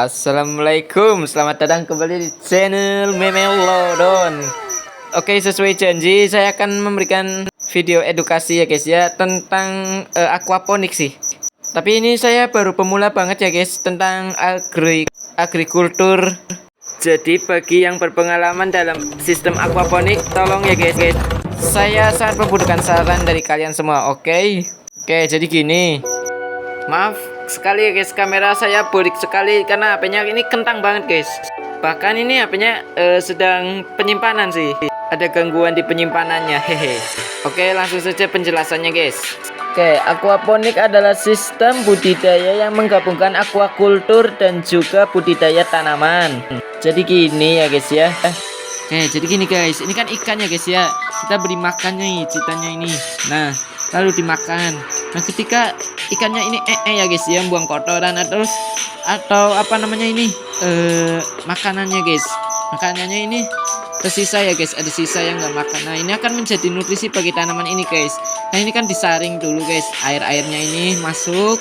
Assalamualaikum, selamat datang kembali di channel Memelodon. Oke, sesuai janji saya akan memberikan video edukasi ya guys ya tentang aquaponik sih. Tapi ini saya baru pemula banget ya guys tentang agrikultur. Jadi bagi yang berpengalaman dalam sistem aquaponik, tolong ya guys. Saya sangat membutuhkan saran dari kalian semua. Oke, jadi gini. Maaf sekali ya guys, kamera saya borik sekali karena HP-nya ini kentang banget guys. Bahkan ini HP-nya sedang penyimpanan sih. Ada gangguan di penyimpanannya, hehe. Oke, langsung saja penjelasannya guys. Oke, aquaponik adalah sistem budidaya yang menggabungkan aquakultur dan juga budidaya tanaman. Jadi gini ya guys ya. Oke, jadi gini guys, ini kan ikan ya guys ya. Kita beri makannya nih, ceritanya ini. Nah, lalu dimakan. Nah, ketika ikannya ini ya guys ya, buang kotoran atau apa namanya ini makanannya guys. Makanannya ini tersisa ya guys, ada sisa yang nggak makan. Nah, ini akan menjadi nutrisi bagi tanaman ini guys. Nah, ini kan disaring dulu guys, airnya ini masuk.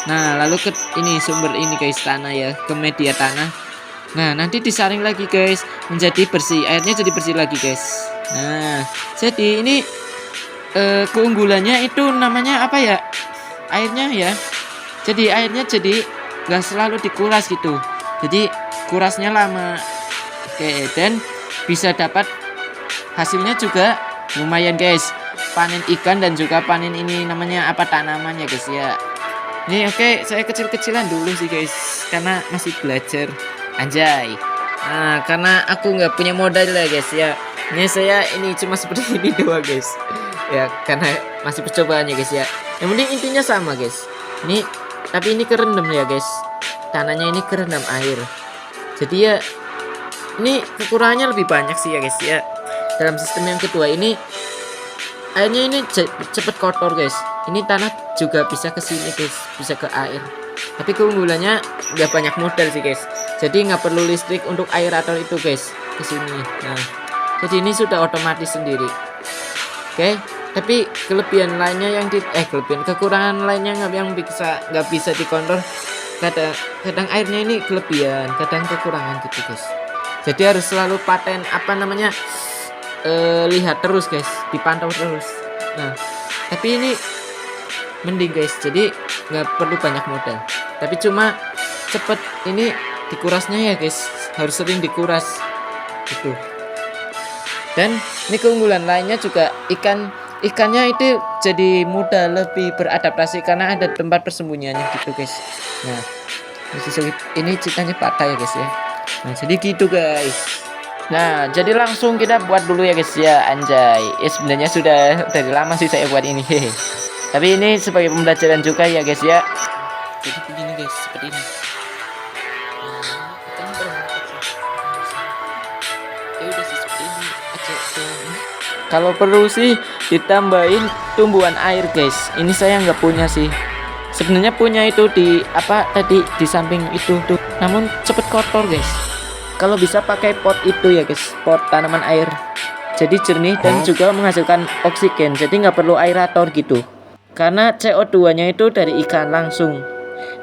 Nah, lalu ke ini sumber ini guys, tanah ya, ke media tanah. Nah, nanti disaring lagi guys, menjadi bersih, airnya jadi bersih lagi guys. Nah, jadi ini keunggulannya itu namanya apa ya, airnya ya. Jadi airnya jadi nggak selalu dikuras gitu, jadi kurasnya lama. Oke, dan bisa dapat hasilnya juga lumayan guys, panen ikan dan juga panen ini namanya apa, tanaman ya guys ya. Ini oke, saya kecil-kecilan dulu sih guys karena masih belajar, anjay. Nah, karena aku nggak punya modal ya guys ya, ini saya ini cuma seperti ini doang guys ya, karena masih percobaan ya guys ya. Yang penting intinya sama guys. Ini tapi ini kerendam ya guys, tanahnya ini kerendam air. Jadi ya ini kekurangannya lebih banyak sih ya guys ya. Dalam sistem yang kedua ini airnya ini cepet kotor guys. Ini tanah juga bisa ke sini guys, bisa ke air. Tapi keunggulannya nggak banyak modal sih guys. Jadi nggak perlu listrik untuk air atau itu guys ke sini. Nah, jadi ini sudah otomatis sendiri. Oke, tapi kelebihan lainnya yang kekurangan lainnya yang nggak bisa dikontrol. Kadang airnya ini kelebihan, kadang kekurangan gitu guys. Jadi harus selalu paten apa namanya, lihat terus guys, dipantau terus. Nah, tapi ini mending guys, jadi nggak perlu banyak modal. Tapi cuma cepet ini dikurasnya ya guys, harus sering dikuras gitu. Dan ini keunggulan lainnya juga ikannya itu jadi mudah lebih beradaptasi karena ada tempat persembunyiannya gitu guys. Nah, ini ceritanya patah ya guys ya. Nah, jadi gitu guys. Nah, jadi langsung kita buat dulu ya guys ya, anjay. Sebenarnya sudah dari lama sih saya buat ini, hehe. Tapi ini sebagai pembelajaran juga ya guys ya. Jadi begini guys, seperti ini. Kalau perlu sih ditambahin tumbuhan air guys. Ini saya nggak punya sih. Sebenarnya punya itu di apa tadi di samping itu tuh. Namun cepet kotor guys. Kalau bisa pakai pot itu ya guys, pot tanaman air. Jadi jernih dan juga menghasilkan oksigen. Jadi nggak perlu aerator gitu. Karena CO2-nya itu dari ikan langsung.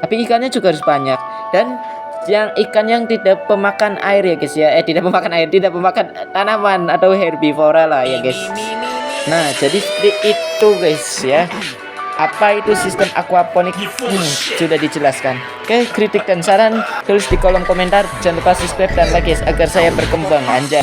Tapi ikannya juga harus banyak. Dan yang ikan yang tidak pemakan air ya guys ya, tidak pemakan tanaman atau herbivora lah ya guys. Nah, jadi seperti itu guys ya. Apa itu sistem aquaponik? Sudah dijelaskan. Oke, kritik dan saran tulis di kolom komentar. Jangan lupa subscribe dan like guys agar saya berkembang, anjay.